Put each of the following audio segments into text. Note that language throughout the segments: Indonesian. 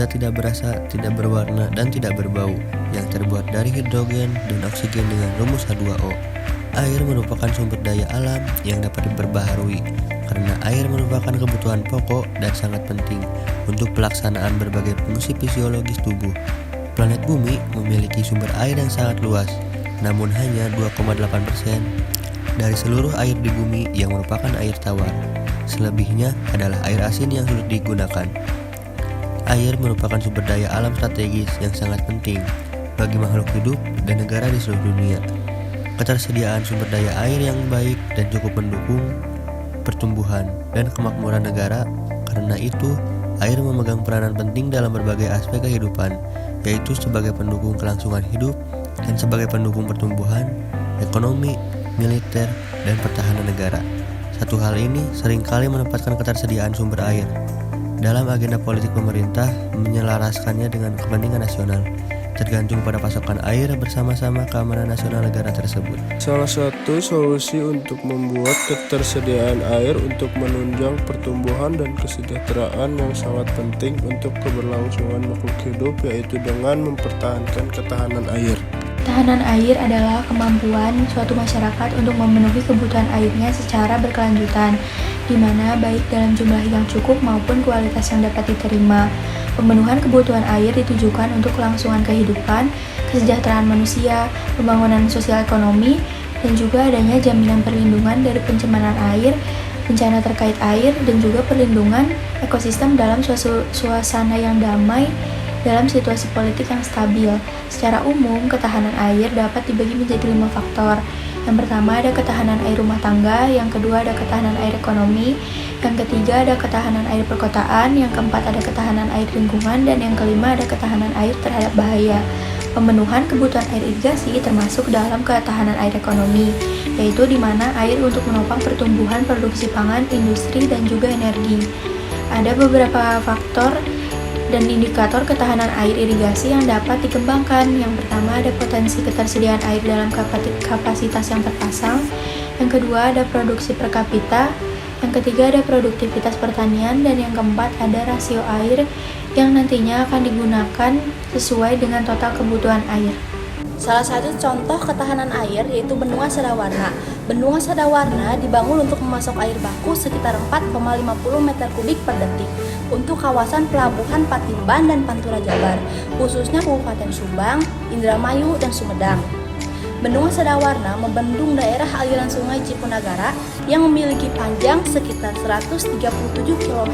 zat tidak berasa, tidak berwarna, dan tidak berbau, yang terbuat dari hidrogen dan oksigen dengan rumus H2O. Air merupakan sumber daya alam yang dapat diperbaharui, karena air merupakan kebutuhan pokok dan sangat penting untuk pelaksanaan berbagai fungsi fisiologis tubuh. Planet Bumi memiliki sumber air yang sangat luas, namun hanya 2,8% dari seluruh air di bumi yang merupakan air tawar. Selebihnya adalah air asin yang sulit digunakan. Air merupakan sumber daya alam strategis yang sangat penting bagi makhluk hidup dan negara di seluruh dunia. Ketersediaan sumber daya air yang baik dan cukup mendukung pertumbuhan dan kemakmuran negara. Karena itu, air memegang peranan penting dalam berbagai aspek kehidupan, yaitu sebagai pendukung kelangsungan hidup dan sebagai pendukung pertumbuhan, ekonomi, militer, dan pertahanan negara. Satu hal ini seringkali menempatkan ketersediaan sumber air dalam agenda politik pemerintah, menyelaraskannya dengan kepentingan nasional, tergantung pada pasokan air bersama-sama keamanan nasional negara tersebut. Salah satu solusi untuk membuat ketersediaan air untuk menunjang pertumbuhan dan kesejahteraan yang sangat penting untuk keberlangsungan makhluk hidup, yaitu dengan mempertahankan ketahanan air. Ketahanan air adalah kemampuan suatu masyarakat untuk memenuhi kebutuhan airnya secara berkelanjutan, di mana baik dalam jumlah yang cukup maupun kualitas yang dapat diterima. Pemenuhan kebutuhan air ditujukan untuk kelangsungan kehidupan, kesejahteraan manusia, pembangunan sosial ekonomi, dan juga adanya jaminan perlindungan dari pencemaran air, bencana terkait air, dan juga perlindungan ekosistem dalam suasana yang damai dalam situasi politik yang stabil. Secara umum, ketahanan air dapat dibagi menjadi 5 faktor. Yang pertama ada ketahanan air rumah tangga, yang kedua ada ketahanan air ekonomi, yang ketiga ada ketahanan air perkotaan, yang keempat ada ketahanan air lingkungan, dan yang kelima ada ketahanan air terhadap bahaya. Pemenuhan kebutuhan air irigasi termasuk dalam ketahanan air ekonomi, yaitu di mana air untuk menopang pertumbuhan produksi pangan, industri, dan juga energi. Ada beberapa faktor dan indikator ketahanan air irigasi yang dapat dikembangkan. Yang pertama ada potensi ketersediaan air dalam kapasitas yang terpasang, yang kedua ada produksi per kapita, yang ketiga ada produktivitas pertanian, dan yang keempat ada rasio air yang nantinya akan digunakan sesuai dengan total kebutuhan air. Salah satu contoh ketahanan air yaitu Bendungan Sadawarna. Bendungan Sadawarna dibangun untuk memasok air baku sekitar 4,50 meter kubik per detik untuk kawasan pelabuhan Patimban dan Pantura Jabar, khususnya Kabupaten Subang, Indramayu, dan Sumedang. Bendungan Sadawarna membendung daerah aliran sungai Cipunagara yang memiliki panjang sekitar 137 km,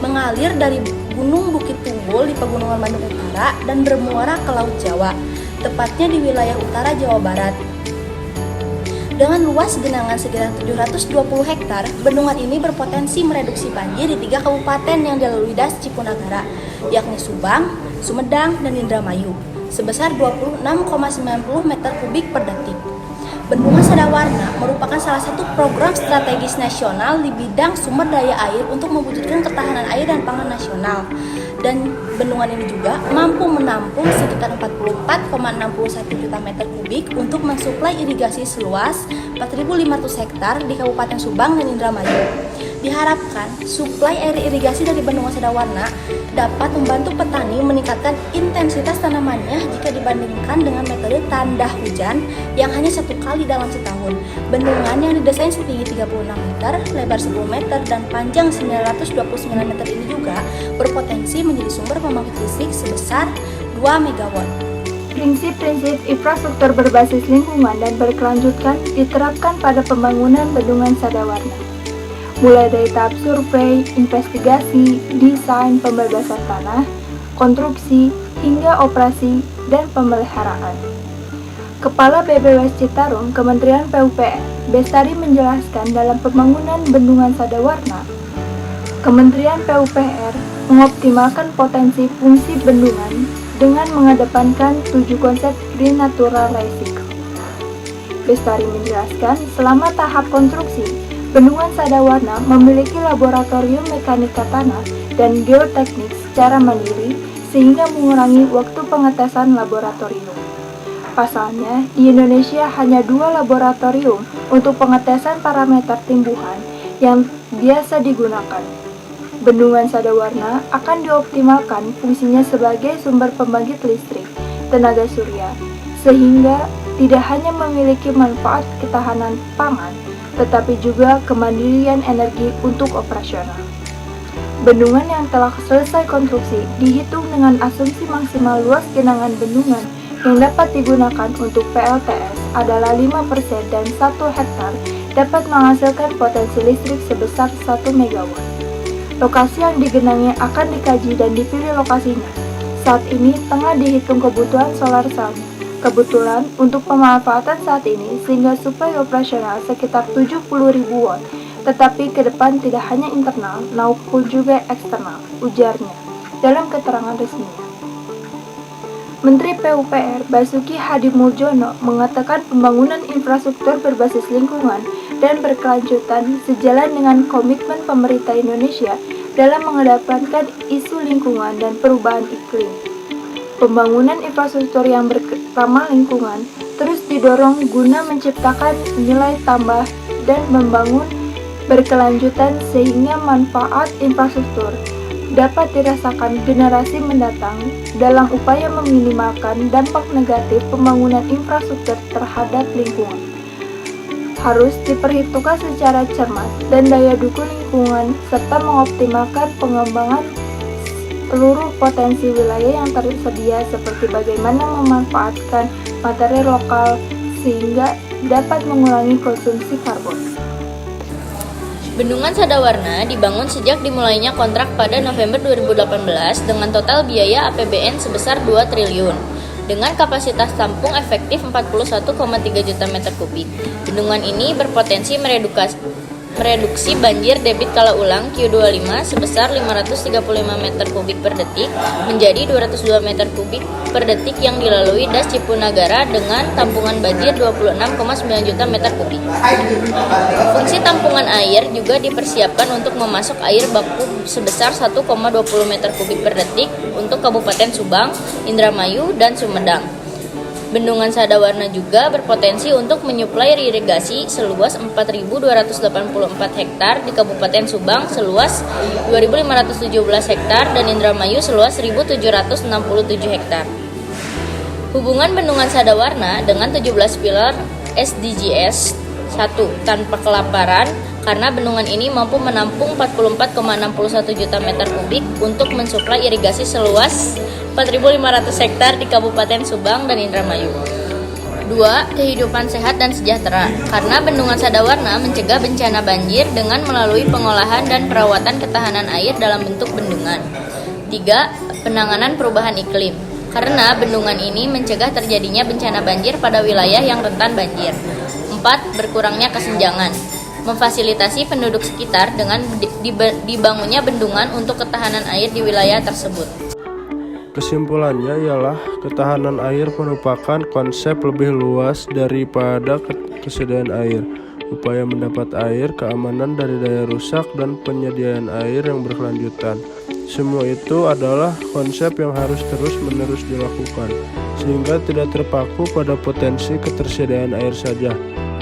mengalir dari Gunung Bukit Tunggul di Pegunungan Bandung Utara dan bermuara ke Laut Jawa, tepatnya di wilayah utara Jawa Barat. Dengan luas genangan sekitar 720 hektar, bendungan ini berpotensi mereduksi banjir di 3 kabupaten yang dilalui das Cipunagara, yakni Subang, Sumedang, dan Indramayu, sebesar 26,90 meter kubik per detik. Bendungan Sadawarna merupakan salah satu program strategis nasional di bidang sumber daya air untuk mewujudkan ketahanan air dan pangan nasional. Dan bendungan ini juga mampu menampung sekitar 44,61 juta meter kubik untuk mensuplai irigasi seluas 4.500 hektar di Kabupaten Subang dan Indramayu. Diharapkan suplai air irigasi dari Bendungan Sadawarna dapat membantu petani meningkatkan intensitas tanamannya jika dibandingkan dengan metode tanda hujan yang hanya 1 kali dalam setahun. Bendungan yang didesain setinggi 36 meter, lebar 10 meter, dan panjang 929 meter ini juga berpotensi menjadi sumber pembangkit listrik sebesar 2 MW. Prinsip-prinsip infrastruktur berbasis lingkungan dan berkelanjutan diterapkan pada pembangunan Bendungan Sadawarna, mulai dari tahap survei, investigasi, desain, pembebasan tanah, konstruksi, hingga operasi dan pemeliharaan. Kepala BPWS Citarum, Kementerian PUPR, Bestari menjelaskan dalam pembangunan Bendungan Sadawarna, Kementerian PUPR mengoptimalkan potensi fungsi bendungan dengan mengedepankan 7 konsep Green Natural Recycle. Bestari menjelaskan, selama tahap konstruksi, Bendungan Sadawarna memiliki laboratorium mekanika tanah dan geoteknik secara mandiri sehingga mengurangi waktu pengetesan laboratorium. Pasalnya, di Indonesia hanya 2 laboratorium untuk pengetesan parameter tumbuhan yang biasa digunakan. Bendungan Sadawarna akan dioptimalkan fungsinya sebagai sumber pembangkit listrik tenaga surya, sehingga tidak hanya memiliki manfaat ketahanan pangan, tetapi juga kemandirian energi untuk operasional. Bendungan yang telah selesai konstruksi dihitung dengan asumsi maksimal luas genangan bendungan yang dapat digunakan untuk PLTS adalah 5% dan 1 hektar dapat menghasilkan potensi listrik sebesar 1 MW. Lokasi yang digenangi akan dikaji dan dipilih lokasinya. Saat ini tengah dihitung kebutuhan solar cell-nya. Kebetulan untuk pemanfaatan saat ini sehingga suplai operasional sekitar 70.000 watt, tetapi ke depan tidak hanya internal maupun juga eksternal, ujarnya dalam keterangan resminya. Menteri PUPR Basuki Hadimuljono mengatakan pembangunan infrastruktur berbasis lingkungan dan berkelanjutan sejalan dengan komitmen pemerintah Indonesia dalam mengedepankan isu lingkungan dan perubahan iklim. Pembangunan infrastruktur yang ramah lingkungan terus didorong guna menciptakan nilai tambah dan membangun berkelanjutan sehingga manfaat infrastruktur dapat dirasakan generasi mendatang dalam upaya meminimalkan dampak negatif pembangunan infrastruktur terhadap lingkungan. Harus diperhitungkan secara cermat dan daya dukung lingkungan serta mengoptimalkan pengembangan seluruh potensi wilayah yang tersedia seperti bagaimana memanfaatkan materi lokal sehingga dapat mengurangi konsumsi karbon. Bendungan Sadawarna dibangun sejak dimulainya kontrak pada November 2018 dengan total biaya APBN sebesar 2 triliun dengan kapasitas tampung efektif 41,3 juta meter kubik. Bendungan ini berpotensi mereduksi banjir debit kala ulang Q25 sebesar 535 meter kubik per detik menjadi 202 meter kubik per detik yang dilalui Das Cipunagara dengan tampungan banjir 26,9 juta meter kubik. Fungsi tampungan air juga dipersiapkan untuk memasok air baku sebesar 1,20 meter kubik per detik untuk Kabupaten Subang, Indramayu, dan Sumedang. Bendungan Sadawarna juga berpotensi untuk menyuplai irigasi seluas 4.284 hektar di Kabupaten Subang seluas 2.517 hektar dan Indramayu seluas 1.767 hektar. Hubungan Bendungan Sadawarna dengan 17 pilar SDGs 1. Tanpa kelaparan, karena bendungan ini mampu menampung 44,61 juta meter kubik untuk mensuplai irigasi seluas 4.500 hektar di Kabupaten Subang dan Indramayu. 2. Kehidupan sehat dan sejahtera, karena Bendungan Sadawarna mencegah bencana banjir dengan melalui pengolahan dan perawatan ketahanan air dalam bentuk bendungan. 3. Penanganan perubahan iklim, karena bendungan ini mencegah terjadinya bencana banjir pada wilayah yang rentan banjir. 4. Berkurangnya kesenjangan, memfasilitasi penduduk sekitar dengan dibangunnya bendungan untuk ketahanan air di wilayah tersebut. Kesimpulannya ialah ketahanan air merupakan konsep lebih luas daripada kesediaan air, upaya mendapat air, keamanan dari daya rusak, dan penyediaan air yang berkelanjutan. Semua itu adalah konsep yang harus terus-menerus dilakukan, sehingga tidak terpaku pada potensi ketersediaan air saja.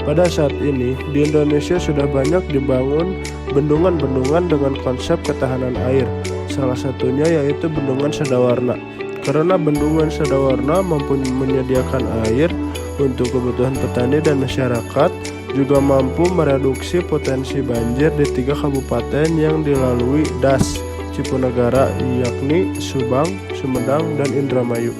Pada saat ini, di Indonesia sudah banyak dibangun bendungan-bendungan dengan konsep ketahanan air. Salah satunya yaitu Bendungan Sadawarna. Karena Bendungan Sadawarna mampu menyediakan air untuk kebutuhan petani dan masyarakat, juga mampu mereduksi potensi banjir di 3 kabupaten yang dilalui Das Cipunagara, yakni Subang, Sumedang, dan Indramayu.